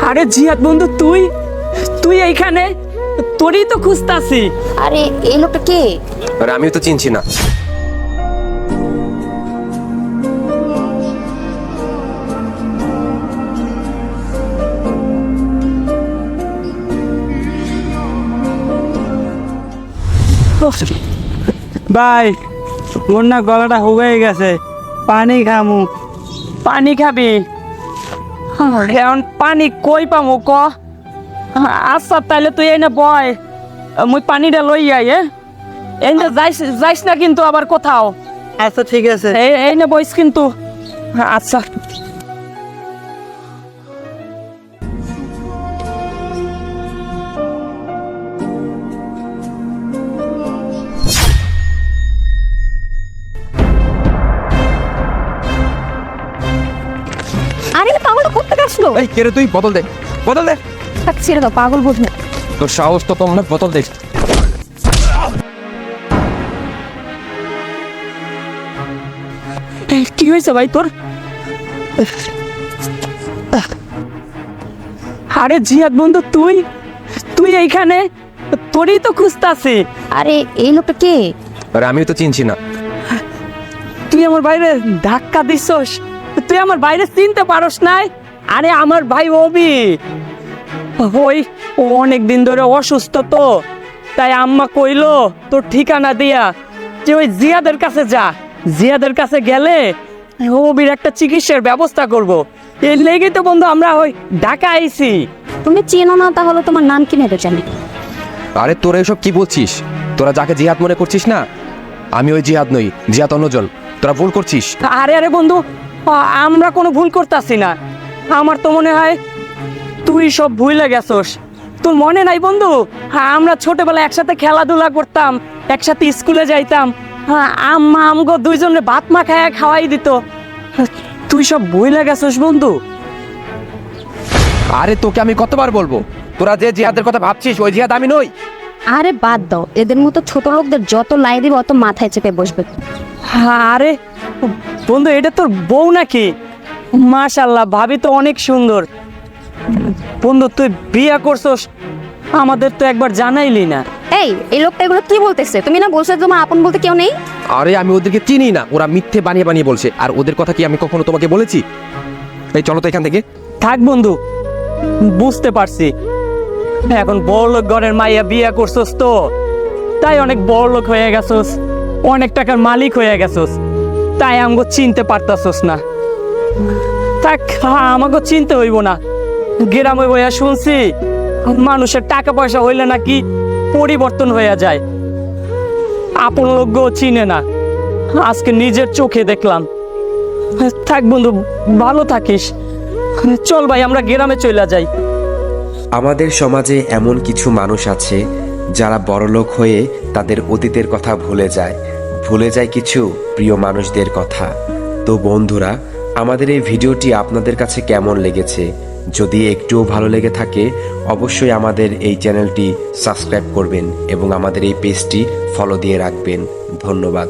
আরে জিহাদ বন্ধু, তুই তুই এইখানে? তোরই তো খুঁজতাছি। আরে এই লোকটা কে? আরে আমিও তো চিনছি না। ভাই মোর না গলাটা হুগাই গেছে, পানি খামু। পানি খাবি? এখন পানি কই পামু ক? আচ্ছা তাইলে তুই এই না বয়, মুই পানিটা লই আই। এই না যাইস যাইস না কিন্তু আবার কোথাও। আচ্ছা ঠিক আছে। এই না বইস কিন্তু। আচ্ছা আরে পাগলটা কোথা আসলো? এই কে রে তুই? বোতল দে, বোতল দে। তাকে ছেড়ে দাও, পাগল বোঝো। তোর সাহস তো কম না, বোতল দে। কি হয়েছে ভাই তোর? আরে জিহাদ বন্ধু, তুই তুই এইখানে? তোরই তো খুঁজতাছি। আরে এই লোকটা কে? আরে আমিও তো চিনছি না। তুই আমার বাইরে ধাক্কা দিছস? তুই আমার বাইরে চিনতে পারস নাই? আরে আমার ভাই অবি, ওই ও অনেক দিন ধরে অসুস্থ, তো তাই আম্মা কইলো তোর ঠিকানা দিয়া যে ওই জিয়াদের কাছে যা। জিয়াদের কাছে গেলে অবির একটা চিকিৎসার ব্যবস্থা করব। এর লেগে তো বন্ধু আমরা ওই ঢাকা আইছি। তুমি চেনো না, তাহলে তোমার নাম কি নেবে জানি? আরে তোরা এসব কি বলছিস? তোরা যাকে জিহাদ মনে করছিস না, আমি ওই জিহাদ নই, জিহাদ অন্যজন। তোরা ভুল করছিস। আরে আরে বন্ধু, আমরা কোনো ভুল করতাছি না। আমার তো মনে হয় তুই সব ভুলে গেছস। তোর মনে নাই বন্ধু? আমরা ছোটবেলায় একসাথে খেলাধুলা করতাম, একসাথে স্কুলে যাইতাম। আম্মা আমগো দুইজনে ভাত মাখায় খাওয়াই দিত। তুই সব ভুলে গেছস বন্ধু। আরে তোকে আমি কতবার বলবো, তোরা যে জিহাদের কথা ভাবছিস ওই জিহাদ আমি নই। আরে বাদ দাও, এদের মতো ছোট লোকদের যত লাই দিবে অত মাথায় চেপে বসবে। আরে বন্ধু, এটা তোর বউ নাকি? মাশাআল্লাহ, ভাবি তো অনেক সুন্দর। বন্ধু তুই বিয়ে করছস, আমাদের তো একবার জানাইলি না। এই লোকটা এগুলো কি বলতেছে? তুমি না বলছো তোমার আপন বলতে কেউ নেই? আরে আমি ওদেরকে চিনি না, ওরা মিথ্যে বানিয়ে বানিয়ে বলছে। আর ওদের কথা কি আমি কখনো তোমাকে বলেছি? এই চলো তো এখান থেকে। থাক বন্ধু, বুঝতে পারছি এখন বড়লোক ঘরের মাইয়া বিয়ে করছস, তো তাই অনেক বড়লোক হয়ে গেছস, অনেক টাকার মালিক হয়ে গেছস, তাই আমাকে চিনতে পারতাছস না। থাক, আমাকে চিনতে হইব না। গ্রামে বইয়া শুনছি মানুষের টাকা পয়সা হইলে নাকি পরিবর্তন হয়ে যায়, আপন লোকও চিনে না। আজকে নিজের চোখে দেখলাম। থাক বন্ধু, ভালো থাকিস। চল ভাই, আমরা গ্রামে চলে যাই। আমাদের সমাজে এমন কিছু মানুষ আছে যারা বড়লোক হয়ে তাদের অতীতের কথা ভুলে যায় কিছু প্রিয় মানুষদের কথা। তো বন্ধুরা, আমাদের এই ভিডিওটি আপনাদের কাছে কেমন লেগেছে? যদি একটুও ভালো লেগে থাকে অবশ্যই আমাদের এই চ্যানেলটি সাবস্ক্রাইব করবেন এবং আমাদের এই পেজটি ফলো দিয়ে রাখবেন। ধন্যবাদ।